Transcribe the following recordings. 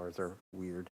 hours are weird.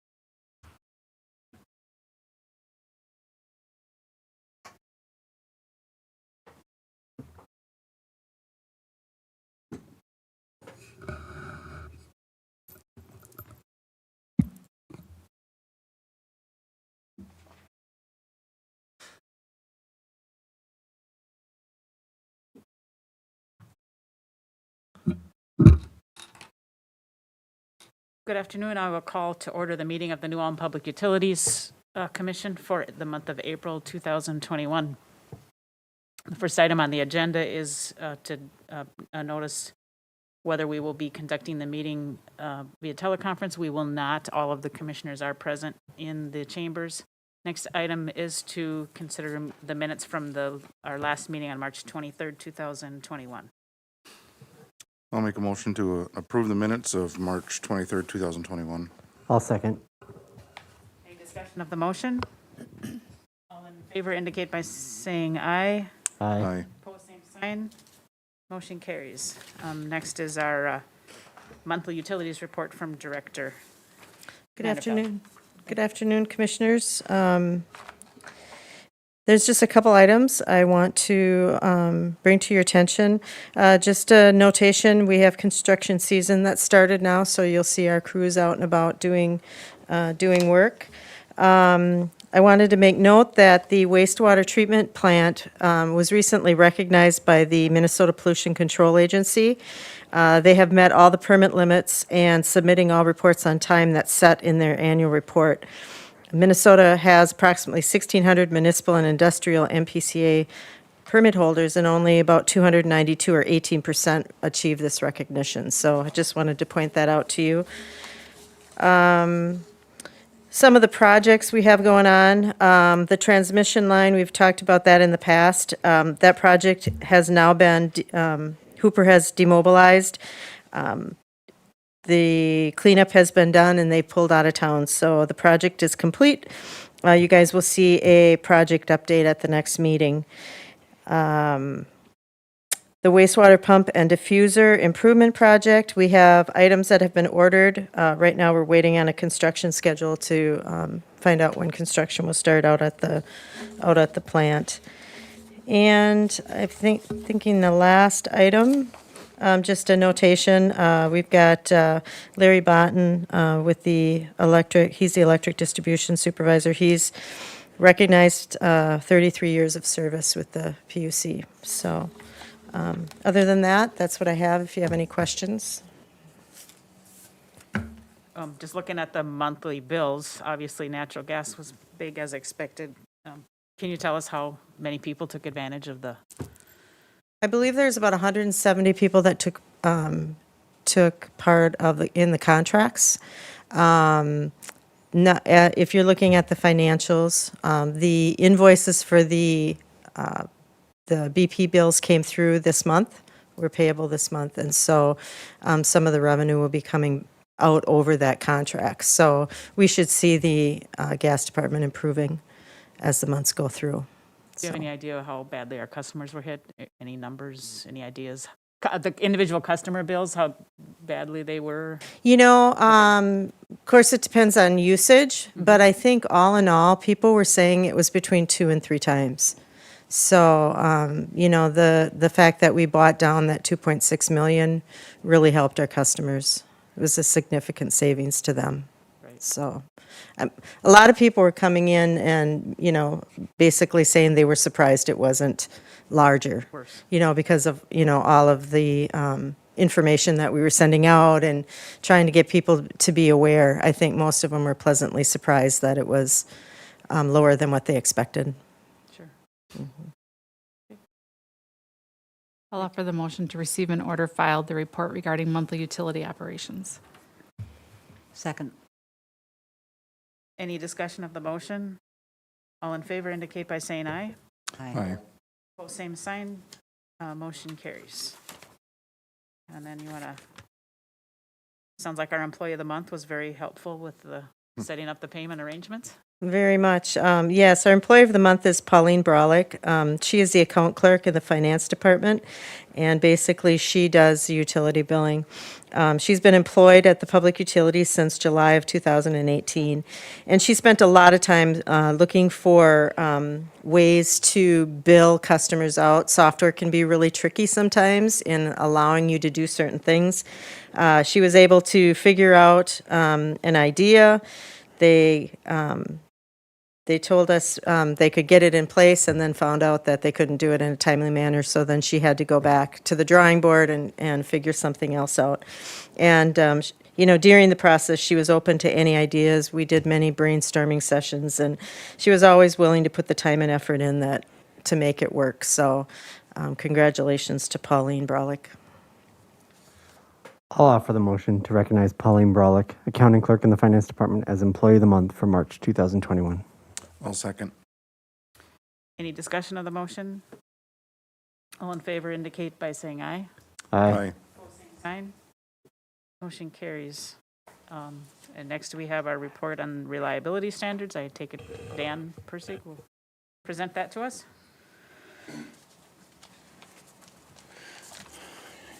Good afternoon. I will call to order the meeting of the New Ulm Public Utilities Commission for the month of April 2021. The first item on the agenda is to notice whether we will be conducting the meeting via teleconference. We will not. All of the commissioners are present in the chambers. Next item is to consider the minutes from our last meeting on March 23rd, 2021. I'll make a motion to approve the minutes of March 23rd, 2021. I'll second. Any discussion of the motion? All in favor indicate by saying aye. Aye. Opposed, same sign. Motion carries. Next is our monthly utilities report from Director. Good afternoon. Good afternoon, Commissioners. There's just a couple items I want to bring to your attention. Just a notation, we have construction season that started now, so you'll see our crews out and about doing work. I wanted to make note that the wastewater treatment plant was recently recognized by the Minnesota Pollution Control Agency. They have met all the permit limits and submitting all reports on time that's set in their annual report. Minnesota has approximately 1,600 municipal and industrial MPCA permit holders, and only about 292 or 18% achieve this recognition. So I just wanted to point that out to you. Some of the projects we have going on, the transmission line, we've talked about that in the past. That project has now been, Hooper has demobilized. The cleanup has been done and they pulled out of town, so the project is complete. You guys will see a project update at the next meeting. The wastewater pump and diffuser improvement project, we have items that have been ordered. Right now, we're waiting on a construction schedule to find out when construction will start out at the plant. And I thinking the last item, just a notation, we've got Larry Botten with the electric, he's the electric distribution supervisor. He's recognized 33 years of service with the PUC. So other than that, that's what I have. If you have any questions. Just looking at the monthly bills, obviously natural gas was big as expected. Can you tell us how many people took advantage of the? I believe there's about 170 people that took part in the contracts. If you're looking at the financials, the invoices for the BP bills came through this month, were payable this month, and so some of the revenue will be coming out over that contract. So we should see the gas department improving as the months go through. Do you have any idea how badly our customers were hit? Any numbers, any ideas? The individual customer bills, how badly they were? You know, of course, it depends on usage, but I think all in all, people were saying it was between 2 and 3 times. So, you know, the fact that we bought down that 2.6 million really helped our customers. It was a significant savings to them. Right. So, a lot of people were coming in and, you know, basically saying they were surprised it wasn't larger, you know, because of, you know, all of the information that we were sending out and trying to get people to be aware. I think most of them were pleasantly surprised that it was lower than what they expected. Sure. I'll offer the motion to receive and order filed the report regarding monthly utility operations. Second. Any discussion of the motion? All in favor indicate by saying aye. Aye. Opposed, same sign. Motion carries. And then you want to, sounds like our employee of the month was very helpful with the setting up the payment arrangements. Very much. Yes, our Employee of the Month is Pauline Brolick. She is the account clerk in the Finance Department, and basically she does the utility billing. She's been employed at the Public Utilities since July of 2018, and she spent a lot of time looking for ways to bill customers out. Software can be really tricky sometimes in allowing you to do certain things. She was able to figure out an idea. They told us they could get it in place and then found out that they couldn't do it in a timely manner. So then she had to go back to the drawing board and figure something else out. And, during the process, she was open to any ideas. We did many brainstorming sessions, and she was always willing to put the time and effort in that to make it work. So congratulations to Pauline Brolick. I'll offer the motion to recognize Pauline Brolick, Accounting Clerk in the Finance Department, as Employee of the Month for March 2021. I'll second. Any discussion of the motion? All in favor indicate by saying aye. Aye. Sign. Motion carries. And next we have our report on reliability standards. I take it Dan Persig will present that to us.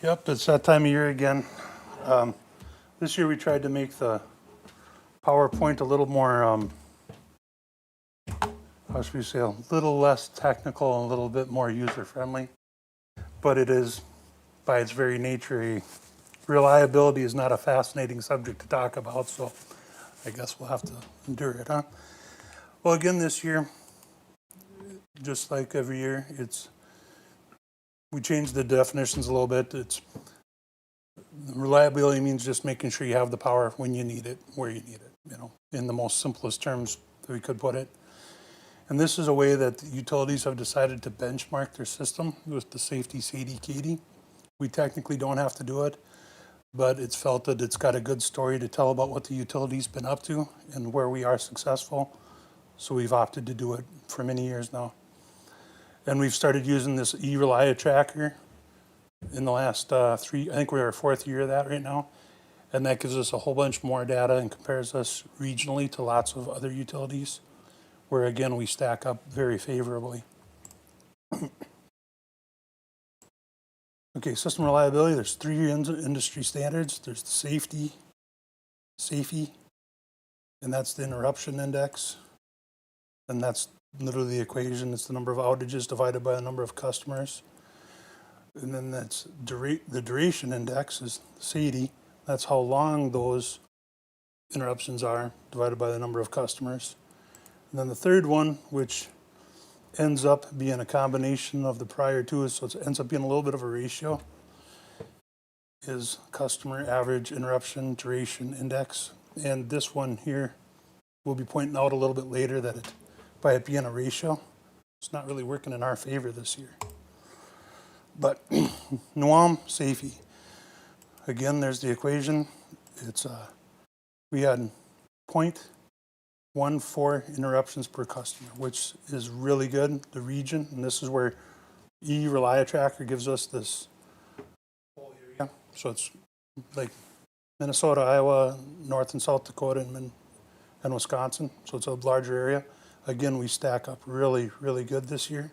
Yep, it's that time of year again. This year we tried to make the PowerPoint a little more, how should we say, a little less technical and a little bit more user-friendly. But it is, by its very nature, reliability is not a fascinating subject to talk about, so I guess we'll have to endure it, huh? Well, again, this year, just like every year, we changed the definitions a little bit. Reliability means just making sure you have the power when you need it, where you need it, in the most simplest terms that we could put it. And this is a way that the utilities have decided to benchmark their system with the safety SCADA. We technically don't have to do it, but it's felt that it's got a good story to tell about what the utility's been up to and where we are successful. So we've opted to do it for many years now. And we've started using this e-Relia tracker in the last I think we're our 4th year of that right now. And that gives us a whole bunch more data and compares us regionally to lots of other utilities, where again, we stack up very favorably. Okay, system reliability, there's 3 industry standards. There's the SAFE, and that's the interruption index. And that's literally the equation. It's the number of outages divided by the number of customers. And then that's the duration index is SAIDI. That's how long those interruptions are divided by the number of customers. And then the third one, which ends up being a combination of the prior two, so it ends up being a little bit of a ratio, is customer average interruption duration index. And this one here, we'll be pointing out a little bit later that by it being a ratio, it's not really working in our favor this year. But NUAM SAFE, again, there's the equation. We had 0.14 interruptions per customer, which is really good. The region, and this is where e-Relia tracker gives us this whole area. So it's like Minnesota, Iowa, North and South Dakota, and Wisconsin. So it's a larger area. Again, we stack up really, really good this year.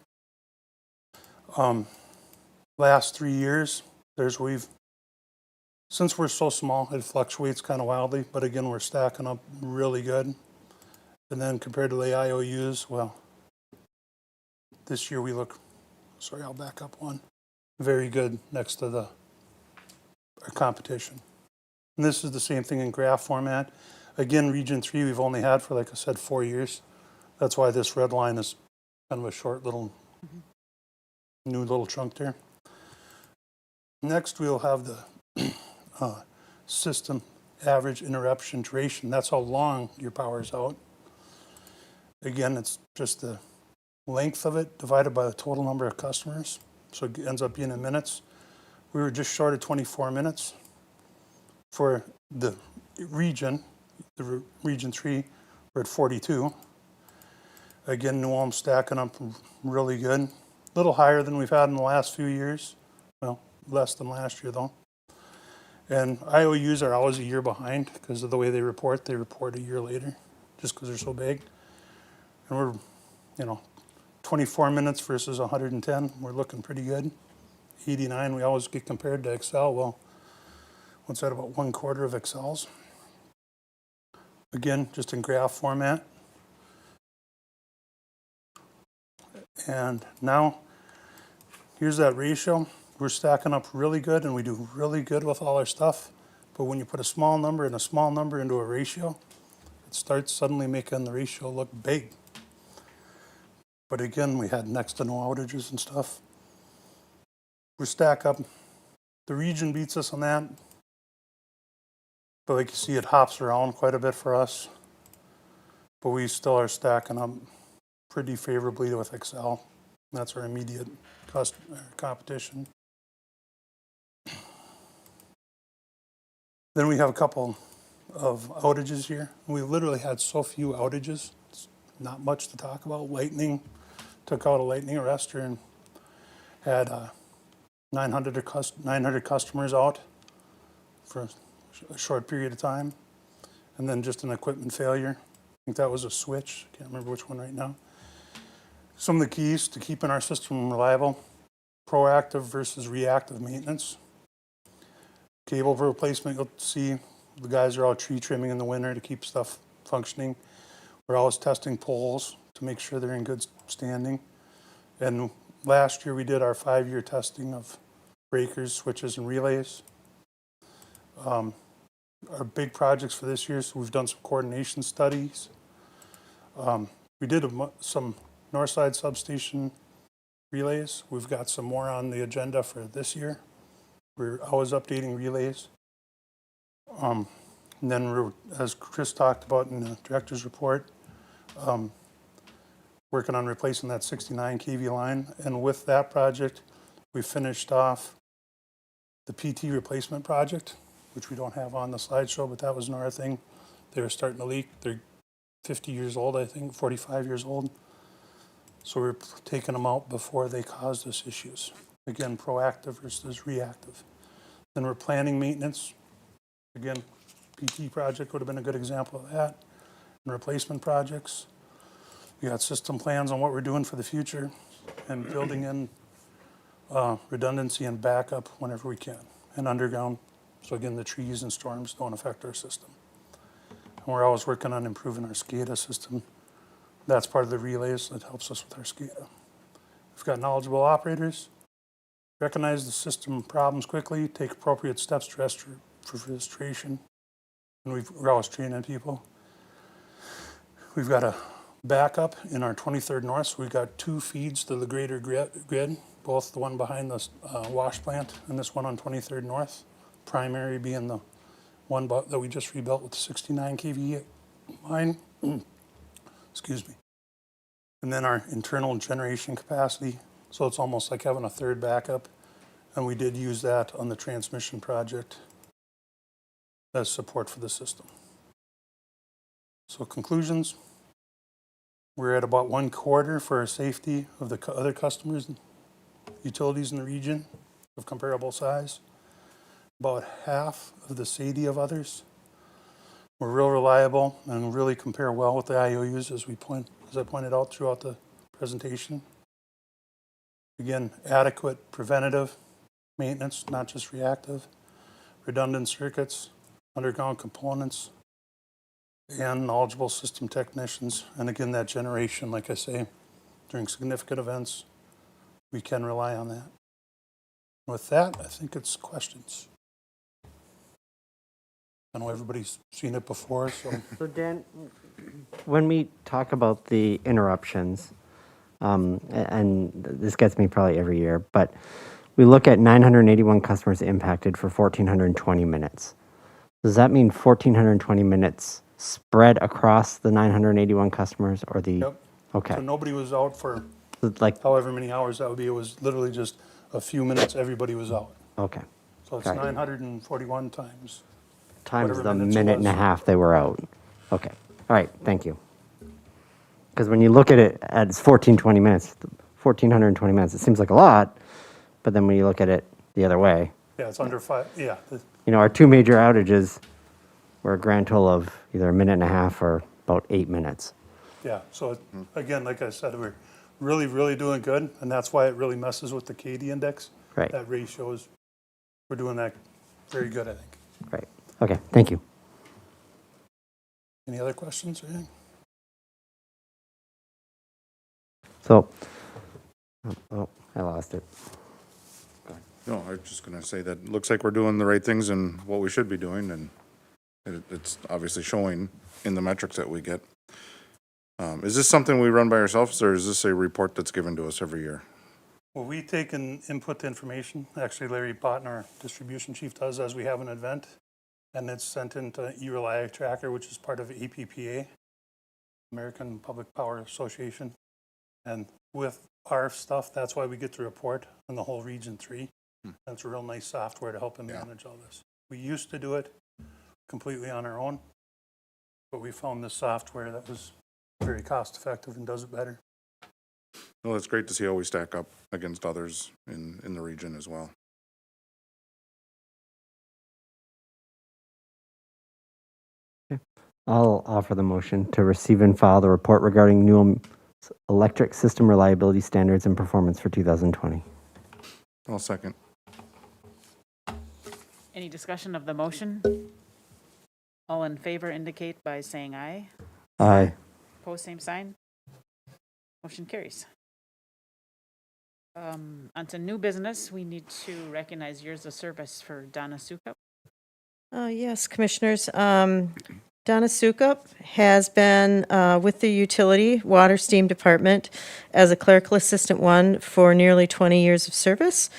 Last 3 years, since we're so small, it fluctuates kind of wildly, but again, we're stacking up really good. And then compared to the IOUs, well, this year I'll back up one, very good next to our competition. And this is the same thing in graph format. Again, Region 3 we've only had for, like I said, 4 years. That's why this red line is kind of a short little, new little chunk there. Next, we'll have the system average interruption duration. That's how long your power's out. Again, it's just the length of it divided by the total number of customers. So it ends up being in minutes. We were just short of 24 minutes. For the region 3, we're at 42. Again, NUAM's stacking up really good. A little higher than we've had in the last few years. Well, less than last year though. And IOUs are always a year behind because of the way they report. They report a year later just because they're so big. And we're, 24 minutes versus 110, we're looking pretty good. 89, we always get compared to Excel. Well, what's that, about 1/4 of Excel's? Again, just in graph format. And now, here's that ratio. We're stacking up really good, and we do really good with all our stuff. But when you put a small number and a small number into a ratio, it starts suddenly making the ratio look big. But again, we had next to no outages and stuff. We stack up. The region beats us on that. But like you see, it hops around quite a bit for us. But we still are stacking up pretty favorably with Excel. That's our immediate competition. Then we have a couple of outages here. We literally had so few outages. It's not much to talk about. Lightning, took out a lightning arrestor and had 900 customers out for a short period of time. And then just an equipment failure. I think that was a switch. Can't remember which one right now. Some of the keys to keeping our system reliable: proactive versus reactive maintenance. Cable replacement, you'll see the guys are all tree trimming in the winter to keep stuff functioning. We're always testing poles to make sure they're in good standing. And last year we did our 5-year testing of breakers, switches, and relays. Our big projects for this year, so we've done some coordination studies. We did some north side substation relays. We've got some more on the agenda for this year. We're always updating relays. And then we're, as Chris talked about in the director's report, working on replacing that 69 kV line. And with that project, we finished off the PT replacement project, which we don't have on the slideshow, but that was another thing. They were starting to leak. They're 50 years old, I think, 45 years old. So we're taking them out before they caused us issues. Again, proactive versus reactive. Then we're planning maintenance. Again, PT project would have been a good example of that. And replacement projects. We got system plans on what we're doing for the future and building in redundancy and backup whenever we can, and underground. So again, the trees and storms don't affect our system. And we're always working on improving our SCADA system. That's part of the relays that helps us with our SCADA. We've got knowledgeable operators, recognize the system problems quickly, take appropriate steps to for restoration, and we're always training people. We've got a backup in our 23rd North, so we've got 2 feeds to the greater grid, both the one behind the wash plant and this one on 23rd North. Primary being the one that we just rebuilt with the 69 kV line. Excuse me. And then our internal generation capacity. So it's almost like having a third backup. And we did use that on the transmission project as support for the system. So conclusions, we're at about 1/4 for our safety of the other customers, utilities in the region of comparable size. About half of the SAIDI of others. We're real reliable and really compare well with the IOUs as I pointed out throughout the presentation. Again, adequate preventative maintenance, not just reactive, redundant circuits, underground components, and knowledgeable system technicians. And again, that generation, like I say, during significant events, we can rely on that. With that, I think it's questions. I know everybody's seen it before, so. So Dan, when we talk about the interruptions, and this gets me probably every year, but we look at 981 customers impacted for 1,420 minutes. Does that mean 1,420 minutes spread across the 981 customers, or the? Yep. Okay. So nobody was out for Like, however many hours that would be. It was literally just a few minutes, everybody was out. okay. So it's Got it. 941 times. Times Whatever the minutes it minute and a was. half they were out. Okay. All right. Thank you. Because when you look at it as 1,420 minutes, 1,420 minutes, it seems like a lot, but then when you look at it the other way, Yeah, it's under 5, yeah. our 2 major outages were a grand total of either a minute and a half or about 8 minutes. Yeah, so again, like I said, we're really, really doing good, and that's why it really messes with the KD index. Right. That ratio is, we're doing that very good, I think. Right. Okay, thank you. Any other questions or anything? So, oh, I lost it. No, I was just gonna say that it looks like we're doing the right things and what we should be doing, and it's obviously showing in the metrics that we get. Is this something we run by ourselves, or is this a report that's given to us every year? Well, we take and input the information. Actually, Larry Botten, our distribution chief, does as we have an event. And it's sent into eRely Tracker, which is part of APPA, American Public Power Association. And with our stuff, that's why we get the report on the whole Region 3. That's a real nice software to help him manage all this. We used to do it completely on our own, but we found this software that was very cost effective and does it better. Well, it's great to see how we stack up against others in the region as well. I'll offer the motion to receive and file the report regarding new electric system reliability standards and performance for 2020. I'll second. Any discussion of the motion? All in favor indicate by saying aye. Aye. Opposed, same sign. Motion carries. Onto new business, we need to recognize years of service for Donna Soukup. Yes, Commissioners. Donna Soukup has been with the utility water steam department as a clerical assistant 1 for nearly 20 years of service.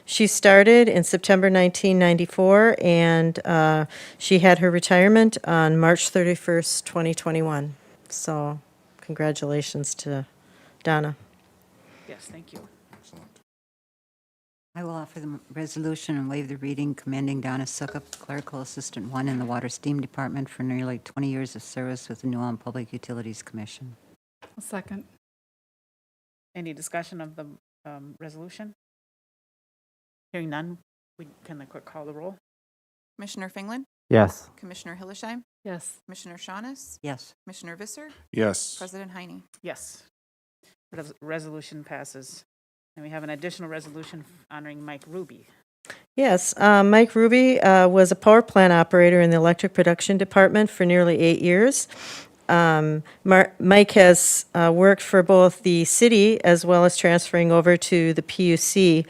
She started in September 1994, and she had her retirement on March 31st, 2021. So congratulations to Donna. Yes, thank you. Excellent. I will offer the resolution and waive the reading commending Donna Soukup, Clerical Assistant 1 in the Water Steam Department for nearly 20 years of service with the New Ulm Public Utilities Commission. I'll second. Any discussion of the resolution? Hearing none, can the clerk call the roll? Commissioner Finland, Yes. Commissioner Hillesheim, Yes. Commissioner Shaunis, Yes. Commissioner Visser, Yes. President Heine. Yes. Resolution passes. And we have an additional resolution honoring Mike Rubey. Yes, Mike Rubey was a power plant operator in the electric production department for nearly 8 years. Mike has worked for both the city as well as transferring over to the PUC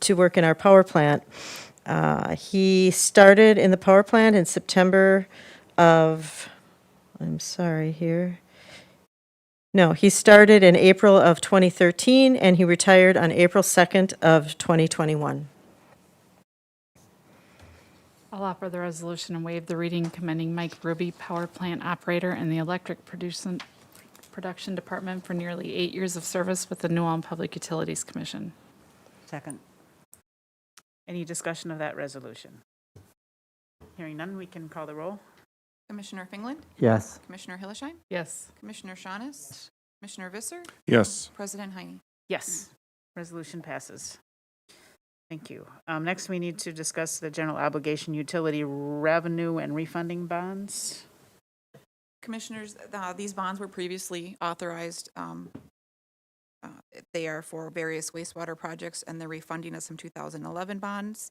to work in our power plant. He started in the power plant in September of, I'm sorry here. No, he started in April of 2013, and he retired on April 2nd of 2021. I'll offer the resolution and waive the reading commending Mike Rubey, power plant operator in the electric production department for nearly 8 years of service with the New Ulm Public Utilities Commission. Second. Any discussion of that resolution? Hearing none, we can call the roll. Commissioner Finland, Yes. Commissioner Hillesheim, Yes. Commissioner Shaunis, Commissioner Visser, Yes. President Heine. Yes. Resolution passes. Thank you. Next, we need to discuss the general obligation utility revenue and refunding bonds. Commissioners, these bonds were previously authorized. They are for various wastewater projects, and they're refunding of some 2011 bonds.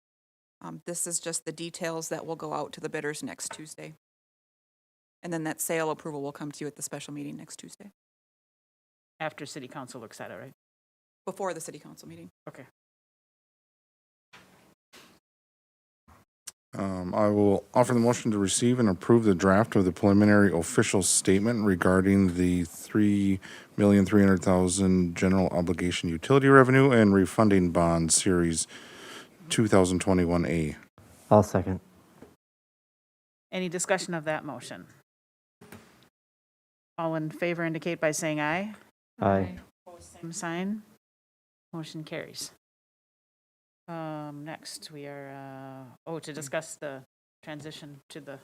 This is just the details that will go out to the bidders next Tuesday. And then that sale approval will come to you at the special meeting next Tuesday, After city council looks at it, right? before the city council meeting. Okay. I will offer the motion to receive and approve the draft of the preliminary official statement regarding the $3,300,000 general obligation utility revenue and refunding bond series 2021A. I'll second. Any discussion of that motion? All in favor indicate by saying aye. Aye. Same sign. Motion carries. Next, we are, to discuss the transition to the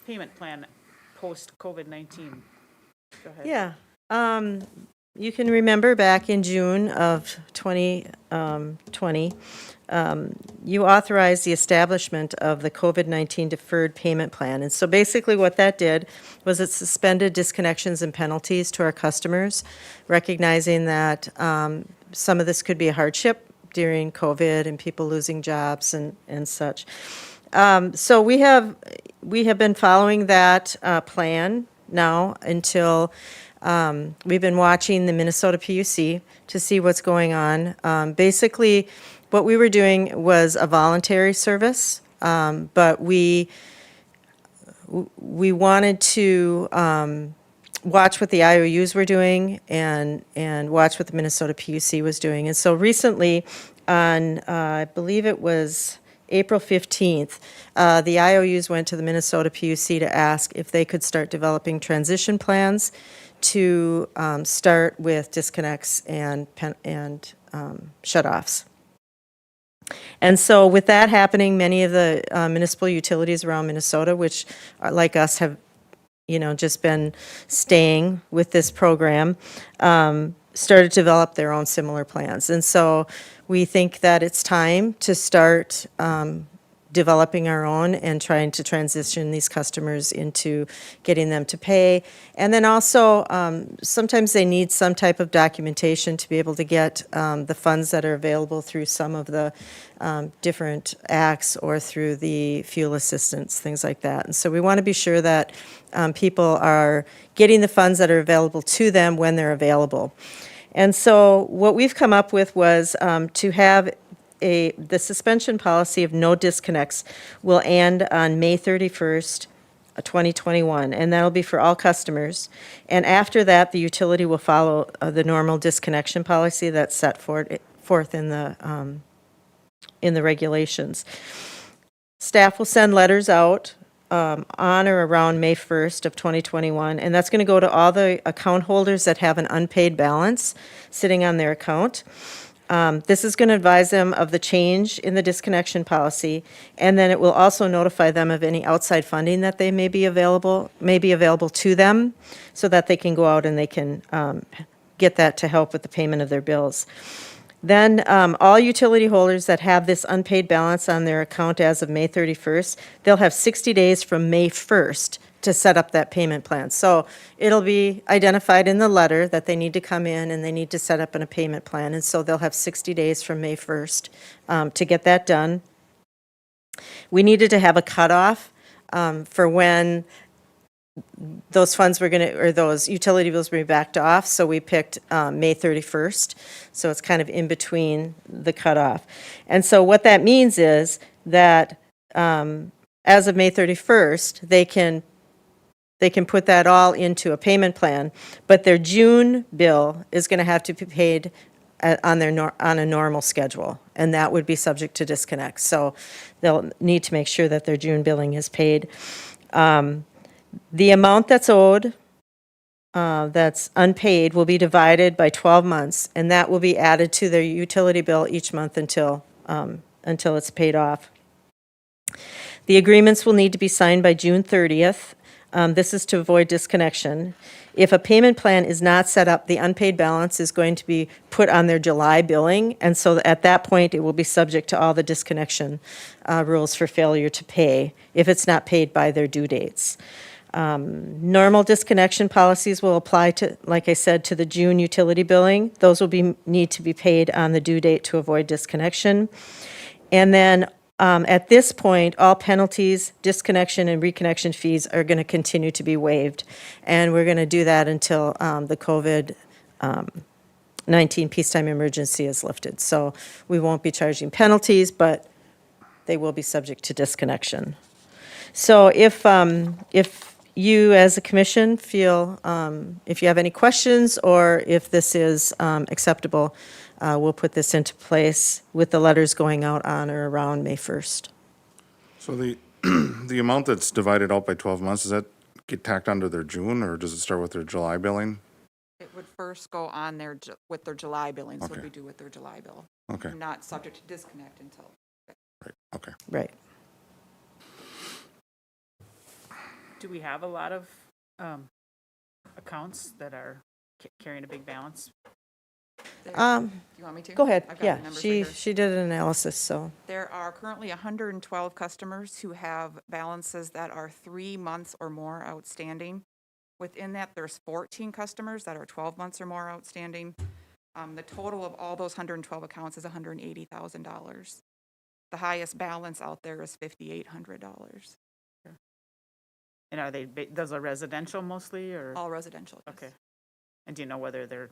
payment plan post-COVID-19. Go ahead. Yeah. You can remember back in June of 2020, you authorized the establishment of the COVID-19 Deferred Payment Plan. And so basically what that did was it suspended disconnections and penalties to our customers, recognizing that some of this could be a hardship during COVID and people losing jobs and such. So we have been following that plan now until we've been watching the Minnesota PUC to see what's going on. Basically, what we were doing was a voluntary service, but we wanted to watch what the IOUs were doing and watch what the Minnesota PUC was doing. And so recently, on I believe it was April 15th, the IOUs went to the Minnesota PUC to ask if they could start developing transition plans to start with disconnects and shutoffs. And so with that happening, many of the municipal utilities around Minnesota, which are like us, have just been staying with this program, started to develop their own similar plans. And so we think that it's time to start developing our own and trying to transition these customers into getting them to pay. And then also, sometimes they need some type of documentation to be able to get the funds that are available through some of the different acts or through the fuel assistance, things like that. And so we want to be sure that people are getting the funds that are available to them when they're available. And so what we've come up with was to have the suspension policy of no disconnects will end on May 31st, 2021, and that'll be for all customers. And after that, the utility will follow the normal disconnection policy that's set forth in the regulations. Staff will send letters out on or around May 1st of 2021, and that's going to go to all the account holders that have an unpaid balance sitting on their account. This is going to advise them of the change in the disconnection policy, and then it will also notify them of any outside funding that they may be available to them, so that they can go out and they can get that to help with the payment of their bills. Then all utility holders that have this unpaid balance on their account as of May 31st, they'll have 60 days from May 1st to set up that payment plan. So it'll be identified in the letter that they need to come in and they need to set up a payment plan. And so they'll have 60 days from May 1st to get that done. We needed to have a cutoff for when those funds were going to, or those utility bills were backed off, so we picked May 31st. So it's kind of in between the cutoff. And so what that means is that as of May 31st, they can put that all into a payment plan, but their June bill is going to have to be paid on a normal schedule, and that would be subject to disconnect. So they'll need to make sure that their June billing is paid. The amount that's owed, that's unpaid, will be divided by 12 months, and that will be added to their utility bill each month until it's paid off. The agreements will need to be signed by June 30th. This is to avoid disconnection. If a payment plan is not set up, the unpaid balance is going to be put on their July billing, and so at that point, it will be subject to all the disconnection rules for failure to pay if it's not paid by their due dates. Normal disconnection policies will apply to, like I said, to the June utility billing. Those will need to be paid on the due date to avoid disconnection. And then at this point, all penalties, disconnection, and reconnection fees are going to continue to be waived. And we're going to do that until the COVID-19 peacetime emergency is lifted. So we won't be charging penalties, but they will be subject to disconnection. So if you as a commission feel, if you have any questions or if this is acceptable, we'll put this into place with the letters going out on or around May 1st. So the amount that's divided out by 12 months, does that get tacked onto their June, or does it start with their July billing? It would first go on with their July billing, so Okay. it'd be due with their July bill. Okay, Not subject to disconnect until. right, okay. Right. Do we have a lot of accounts that are carrying a big balance? You want me to? Go ahead. I've got the Yeah, numbers right she, here. she did an analysis, so. There are currently 112 customers who have balances that are 3 months or more outstanding. Within that, there's 14 customers that are 12 months or more outstanding. The total of all those 112 accounts is $180,000. The highest balance out there is $5,800, And are they, those are residential mostly, or? all residential. Yes. Okay. And do you know whether they're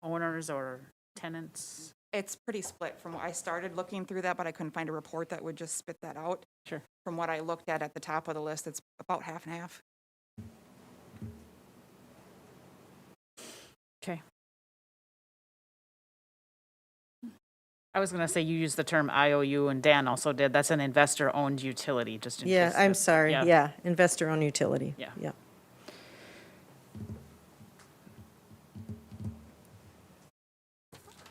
owners or tenants? It's pretty split from what I started looking through that, but I couldn't find a report that would just spit that out. Sure. From what I looked at the top of the list, it's about half and half. Okay. I was gonna say you used the term IOU, and Dan also did. That's an investor-owned utility, just in Yeah, case I'm that- sorry. Yeah, investor-owned utility. Yeah. Yeah.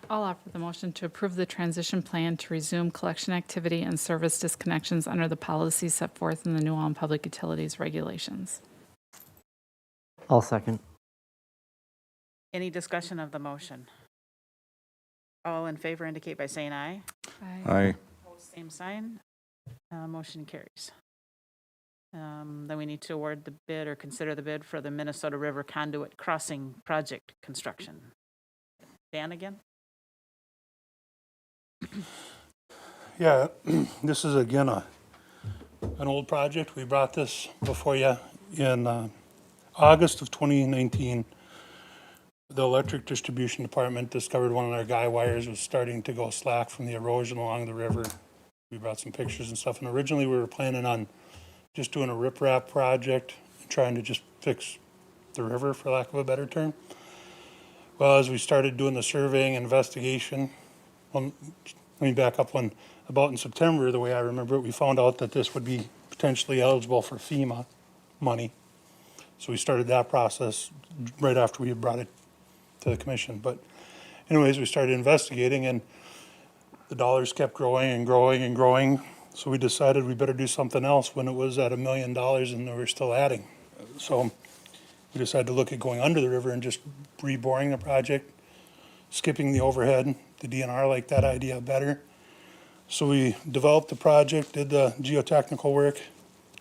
I'll offer the motion to approve the transition plan to resume collection activity and service disconnections under the policies set forth in the New Ulm Public Utilities regulations. I'll second. Any discussion of the motion? All in favor indicate by saying aye. Aye. Opposed, same sign. Motion carries. Then we need to award the bid or consider the bid for the Minnesota River Conduit Crossing project construction. Dan again? Yeah, this is again an old project. We brought this before you in August of 2019. The electric distribution department discovered one of their guy wires was starting to go slack from the erosion along the river. We brought some pictures and stuff, and originally we were planning on just doing a riprap project, trying to just fix the river, for lack of a better term. Well, as we started doing the surveying investigation, let me back up one. About in September, the way I remember it, we found out that this would be potentially eligible for FEMA money. So we started that process right after we had brought it to the commission. But anyways, we started investigating, and the dollars kept growing and growing and growing. So we decided we better do something else when it was at $1 million and we were still adding. So we decided to look at going under the river and just reboring the project, skipping the overhead. The DNR liked that idea better. So we developed the project, did the geotechnical work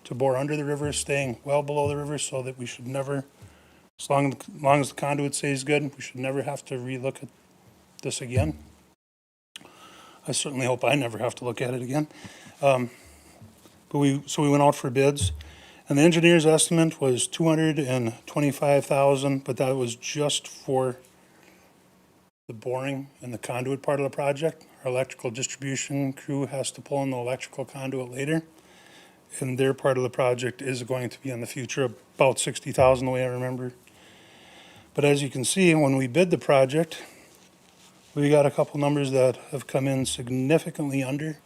to bore under the river, staying well below the river, so that we should never, as long as the conduit stays good, we should never have to relook at this again. I certainly hope I never have to look at it again. So we went out for bids, and the engineer's estimate was $225,000, but that was just for the boring and the conduit part of the project. Our electrical distribution crew has to pull in the electrical conduit later, and their part of the project is going to be in the future, about $60,000 the way I remember. But as you can see, when we bid the project, we got a couple numbers that have come in significantly under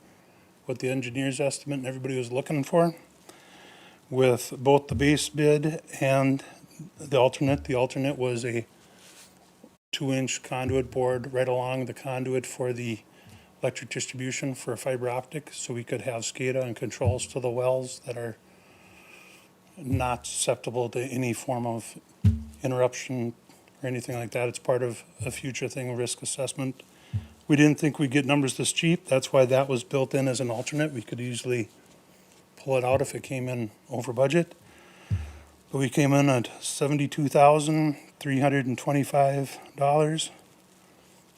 what the engineer's estimate and everybody was looking for, with both the base bid and the alternate. The alternate was a 2-inch conduit board right along the conduit for the electric distribution for fiber optic, so we could have SCADA and controls to the wells that are not susceptible to any form of interruption or anything like that. It's part of a future thing, risk assessment. We didn't think we'd get numbers this cheap. That's why that was built in as an alternate. We could easily pull it out if it came in over budget. But we came in at $72,325,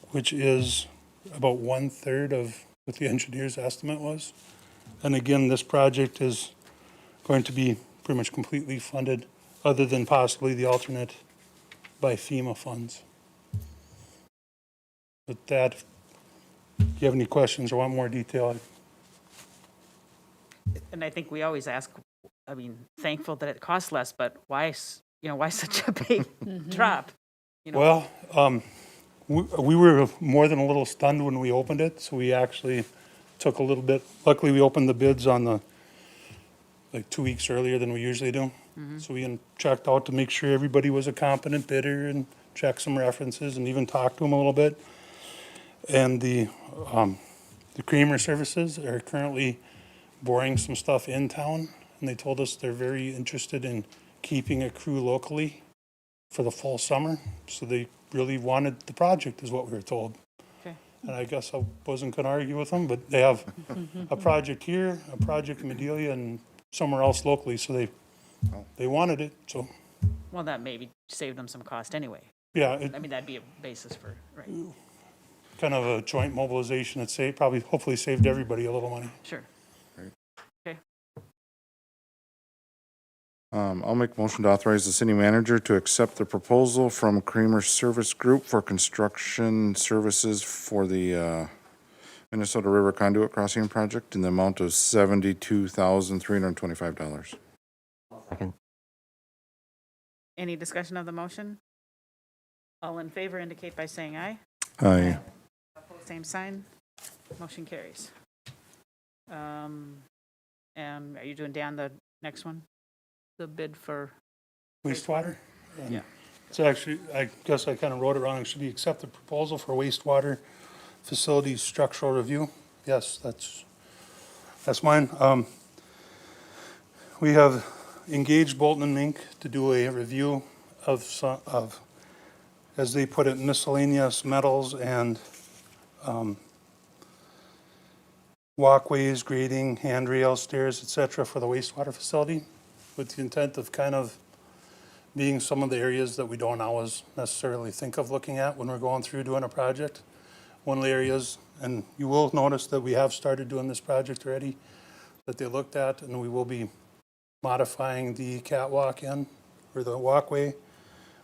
which is about 1/3 of what the engineer's estimate was. And again, this project is going to be pretty much completely funded, other than possibly the alternate, by FEMA funds. With that, if you have any questions or want more detail, And I think we always ask, I mean, thankful that it costs less, but why, why such a big drop? You know? well, we were more than a little stunned when we opened it, so we actually took a little bit. Luckily, we opened the bids on like 2 weeks earlier than we usually do. So we checked out to make sure everybody was a competent bidder and checked some references and even talked to them a little bit. And the Creamer Services are currently boring some stuff in town, and they told us they're very interested in keeping a crew locally for the full summer. So they really wanted the project, is what we were told. Okay. And I guess I wasn't gonna argue with them, but they have a project here, a project in Medelia, and somewhere else locally, so they wanted it, so, Well, that maybe saved them some cost anyway. yeah, I mean, that'd be a basis for, right, kind of a joint mobilization that probably hopefully saved everybody a little money. sure. Right. Okay, I'll make a motion to authorize the city manager to accept the proposal from Kramer Service Group for construction services for the Minnesota River Conduit Crossing project in the amount of $72,325. Second. any discussion of the motion? All in favor indicate by saying aye. Aye. Opposed, same sign. Motion carries. And are you doing, Dan, the next one? The bid for, Wastewater? Yeah. It's actually, I guess I kind of wrote it wrong. It should be accept the proposal for wastewater facilities structural review. Yes, that's mine. We have engaged Bolton and Mink to do a review of, as they put it, miscellaneous metals and walkways, grading, handrails, stairs, et cetera, for the wastewater facility, with the intent of kind of being some of the areas that we don't always necessarily think of looking at when we're going through doing a project. One of the areas, and you will notice that we have started doing this project already, that they looked at, and we will be modifying the catwalk in, or the walkway,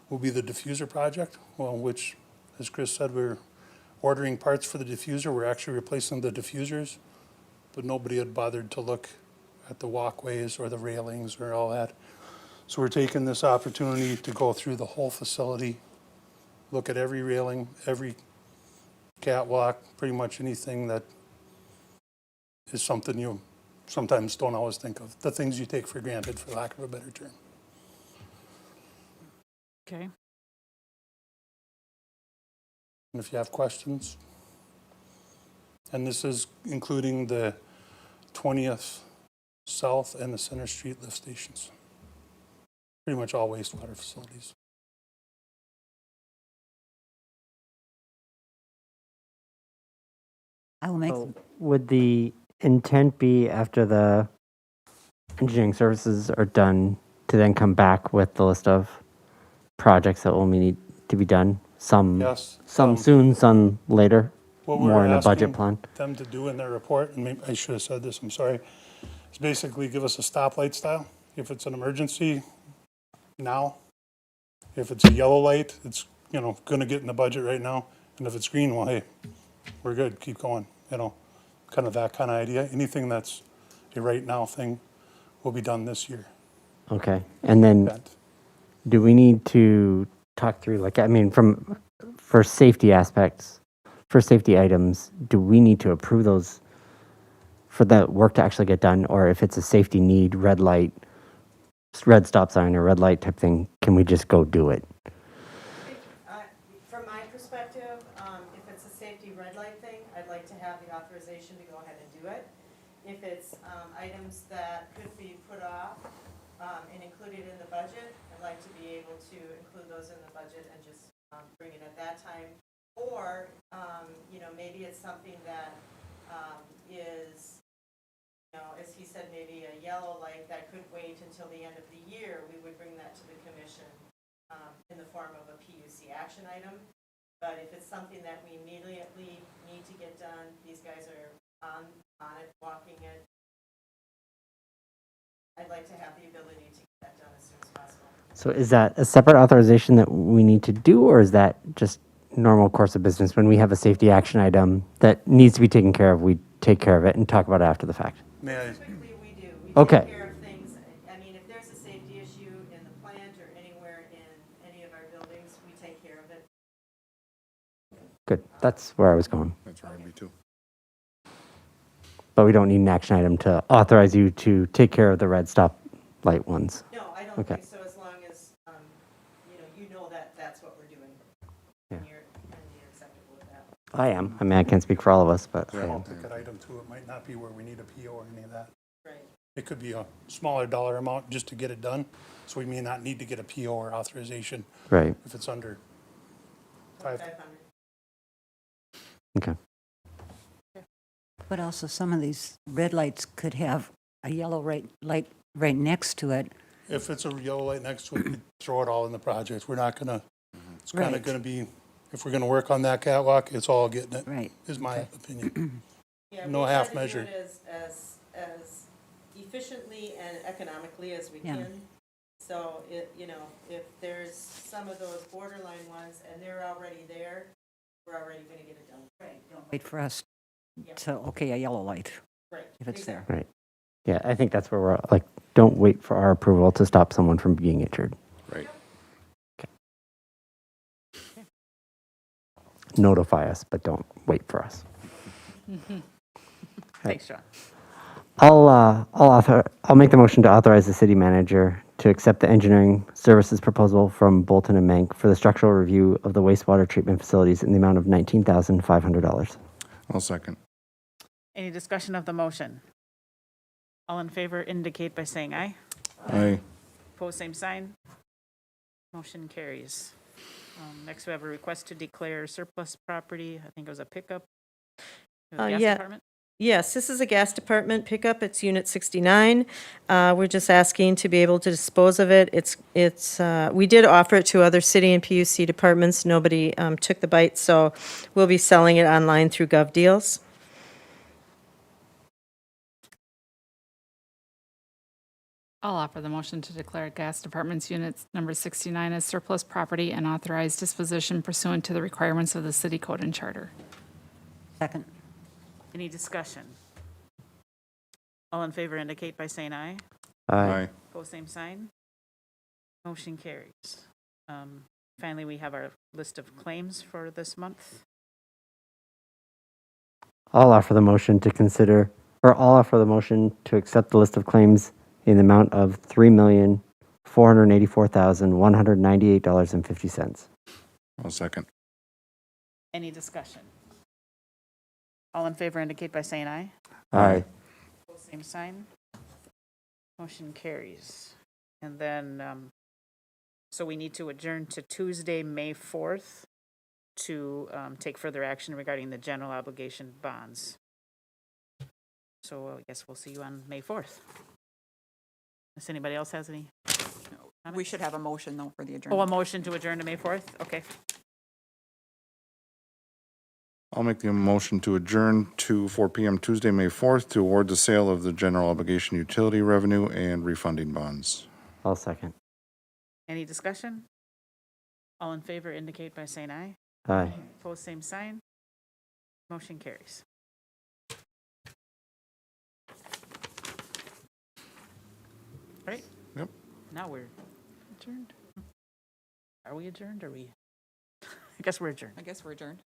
will be the diffuser project, well, which, as Chris said, we're ordering parts for the diffuser. We're actually replacing the diffusers, but nobody had bothered to look at the walkways or the railings or all that. So we're taking this opportunity to go through the whole facility, look at every railing, every catwalk, pretty much anything that is something you sometimes don't always think of, the things you take for granted, for lack of a better term. okay, And if you have questions, and this is including the 20th South and the Center Street lift stations. Pretty much all wastewater facilities. I will make, So would the intent be after the engineering services are done to then come back with the list of projects that will need to be done? Some Yes. soon, some later, What more we're in a budget asking plan? them to do in their report, and maybe I should have said this, I'm sorry, is basically give us a stoplight style. If it's an emergency, now. If it's a yellow light, it's, gonna get in the budget right now. And if it's green, well, hey, we're good, keep going, kind of that kind of idea. Anything that's a right now thing will be done this year. Okay, and then That- do we need to talk through, for safety aspects, for safety items, do we need to approve those for the work to actually get done? Or if it's a safety need, red light, red stop sign or red light type thing, can we just go do it? From my perspective, if it's a safety red light thing, I'd like to have the authorization to go ahead and do it. If it's items that could be put off and included in the budget, I'd like to be able to include those in the budget and just bring it at that time. Or, maybe it's something that is, as he said, maybe a yellow light that could wait until the end of the year. We would bring that to the commission in the form of a PUC action item. But if it's something that we immediately need to get done, these guys are on it, walking it. I'd like to have the ability to get that done as soon as possible. So is that a separate authorization that we need to do, or is that just normal course of business? When we have a safety action item that needs to be taken care of, we take care of it and talk about it after the fact? May I, Typically, we do. We Okay. take care of things. I mean, if there's a safety issue in the plant or anywhere in any of our buildings, we take care of it. Good, that's where I was going. That's where I'd be too. But we don't need an action item to authorize you to take care of the red stop light ones. No, I don't Okay. think so, as long as, you know that that's what we're doing. Yeah. And you're acceptable with that. I am. I mean, I can't speak for all of us, but I small am. ticket item too, it might not be where we need a PO or any of that. Right. It could be a smaller dollar amount just to get it done, so we may not need to get a PO or authorization Right, if it's under 5. 500. okay. But also, some of these red lights could have a yellow light right next to it. If it's a yellow light next to it, we throw it all in the project. We're not gonna, it's kind of Right. gonna be, if we're gonna work on that catwalk, it's all getting it, Right. is my Okay. opinion. Yeah, No we try half to do measure. it as efficiently and economically as we Yeah. can. So it, you know, if there's some of those borderline ones and they're already there, we're already gonna get it done. Right. Wait for us Yeah. to, okay, a yellow light, Right. if it's there. Right. Yeah, I think that's where we're, like, don't wait for our approval to stop someone from being injured. Right. Notify us, but don't wait for us. Thanks, John. I'll make the motion to authorize the city manager to accept the engineering services proposal from Bolton and Mank for the structural review of the wastewater treatment facilities in the amount of $19,500. I'll second. Any discussion of the motion? All in favor indicate by saying aye. Aye. Opposed, same sign. Motion carries. Next, we have a request to declare surplus property. I think it was a pickup. It was gas Yeah. department. Yes, this is a gas department pickup. It's Unit 69. We're just asking to be able to dispose of it. We did offer it to other city and PUC departments. Nobody took the bite, so we'll be selling it online through GovDeals. I'll offer the motion to declare gas department's unit number 69 as surplus property and authorize disposition pursuant to the requirements of the city code and charter. Second. Any discussion? All in favor indicate by saying aye. Aye. Opposed, same sign. Motion carries. Finally, we have our list of claims for this month. I'll offer the motion to accept the list of claims in the amount of $3,484,198.50. I'll second. Any discussion? All in favor indicate by saying aye. Aye. Opposed, same sign. Motion carries. And then, so we need to adjourn to Tuesday, May 4th to take further action regarding the general obligation bonds. So I guess we'll see you on May 4th. Unless anybody else has any? We should have a motion, though, for the Oh, a adjournment. motion to adjourn to May 4th? Okay. I'll make the motion to adjourn to 4 PM Tuesday, May 4th, to award the sale of the general obligation utility revenue and refunding bonds. I'll second. Any discussion? All in favor indicate by saying aye. Aye. Opposed, same sign. Motion carries. Right? Yep. Now we're adjourned. Are we adjourned? Or we? I guess we're adjourned. I guess we're adjourned.